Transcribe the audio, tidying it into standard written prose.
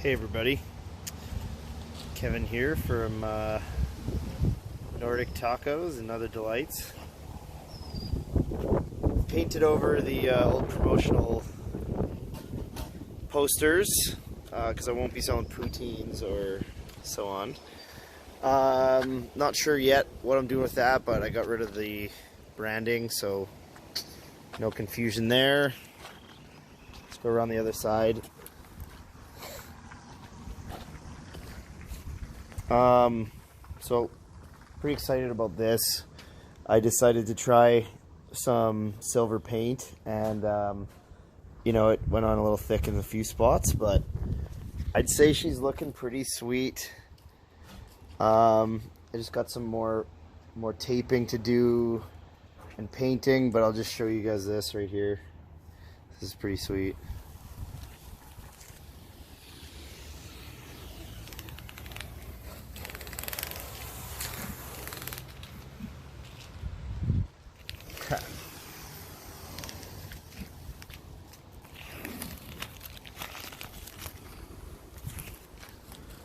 Hey everybody, Kevin here from Nordic Tacos and Other Delights. Painted over the old promotional posters because I won't be selling poutines or so on. Not sure yet what I'm doing with that, but I got rid of the branding, so no confusion there. Let's go around the other side. So pretty excited about this. I decided to try some silver paint and it went on a little thick in a few spots, but I'd say she's looking pretty sweet. I just got some more taping to do and painting, but I'll just show you guys this right here. This is pretty sweet.